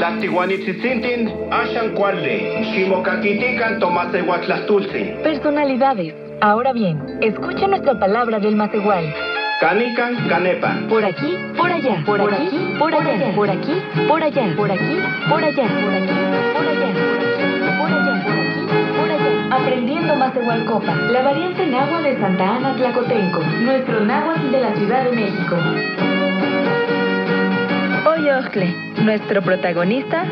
Tlactihuanitzitzintin, Ashan Cuarle, Ximocakitican Tomasehuatlastulce. Personalidades. Ahora bien, escucha nuestra palabra del Macehual. Canican, Canepa. Por aquí, por allá, por aquí, por allá, por aquí, por allá, por aquí, por allá, por aquí, por allá, por allá, por aquí, por allá. Aprendiendo Macehualcopa, la variante náhuatl de Santa Ana Tlacotenco, nuestro náhuatl de la Ciudad de México. Hoy Ojtle, nuestro protagonista,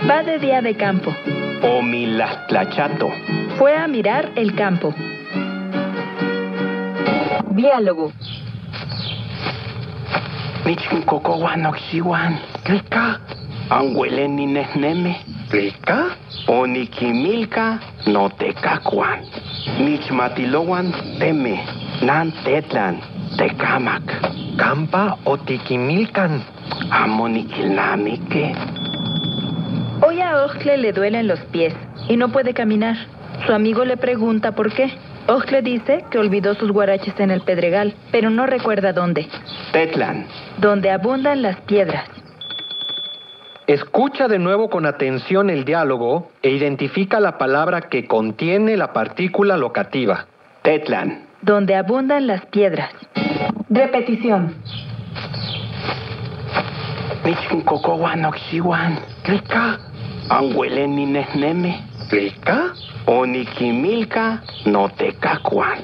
va de día de campo. Omilachtlachato. Fue a mirar el campo. Diálogo. Michkinkokohuanoxihuan. Clica. Anhueleni nehneme. Clica. Onikimilka no tecacuan. Michmatilowan teme. Nan tetlan. Tecamac. Campa o tiquimilcan. Amoniquilnamique. Hoy a Ojtle le duelen los pies y no puede caminar. Su amigo le pregunta por qué. Ojtle dice que olvidó sus guaraches en el pedregal, pero no recuerda dónde. Tetlan. Donde abundan las piedras. Escucha de nuevo con atención el diálogo e identifica la palabra que contiene la partícula locativa. Tetlan. Donde abundan las piedras. Repetición. Michkinkokohuanoxihuan. Clica. Anhueleni nehneme. Clica. Onikimilka no tecacuan.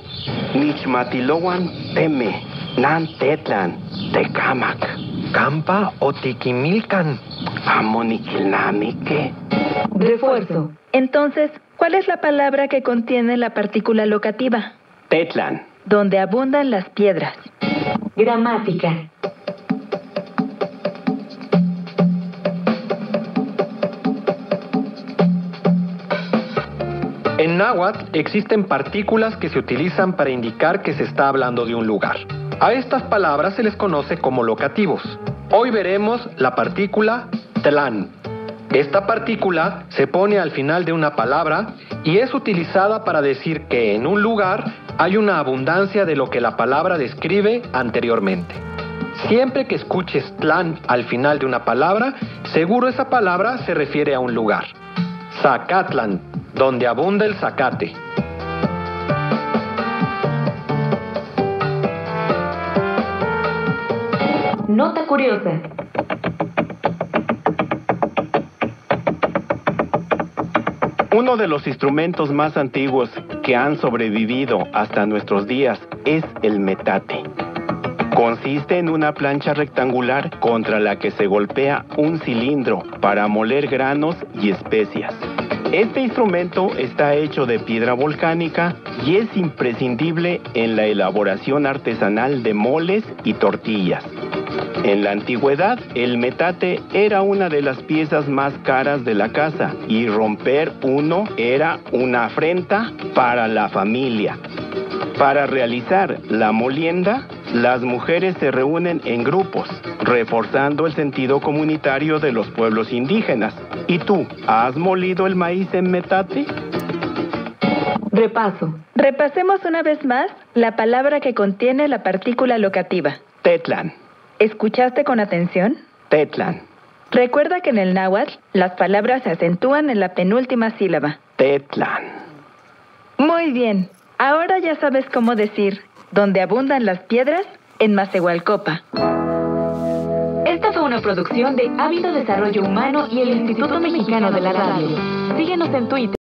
Michmatilowan teme. Nan tetlan. Tecamac. Campa o tiquimilcan. Amoniquilnamique. Refuerzo. Entonces, ¿cuál es la palabra que contiene la partícula locativa? Tetlan. Donde abundan las piedras. Gramática. En náhuatl existen partículas que se utilizan para indicar que se está hablando de un lugar. A estas palabras se les conoce como locativos. Hoy veremos la partícula tlan. Esta partícula se pone al final de una palabra y es utilizada para decir que en un lugar hay una abundancia de lo que la palabra describe anteriormente. Siempre que escuches tlan al final de una palabra, seguro esa palabra se refiere a un lugar. Zacatlan, donde abunda el zacate. Nota curiosa. Uno de los instrumentos más antiguos que han sobrevivido hasta nuestros días es el metate. Consiste en una plancha rectangular contra la que se golpea un cilindro para moler granos y especias. Este instrumento está hecho de piedra volcánica y es imprescindible en la elaboración artesanal de moles y tortillas. En la antigüedad, el metate era una de las piezas más caras de la casa y romper uno era una afrenta para la familia. Para realizar la molienda, las mujeres se reúnen en grupos, reforzando el sentido comunitario de los pueblos indígenas. ¿Y tú, has molido el maíz en metate? Repaso. Repasemos una vez más la palabra que contiene la partícula locativa. Tetlan. ¿Escuchaste con atención? Tetlan. Recuerda que en el náhuatl las palabras se acentúan en la penúltima sílaba. Tetlan. Muy bien. Ahora ya sabes cómo decir donde abundan las piedras en Macehualcopa. Esta fue una producción de Hábito Desarrollo Humano y el Instituto Mexicano de la Radio. Síguenos en Twitter.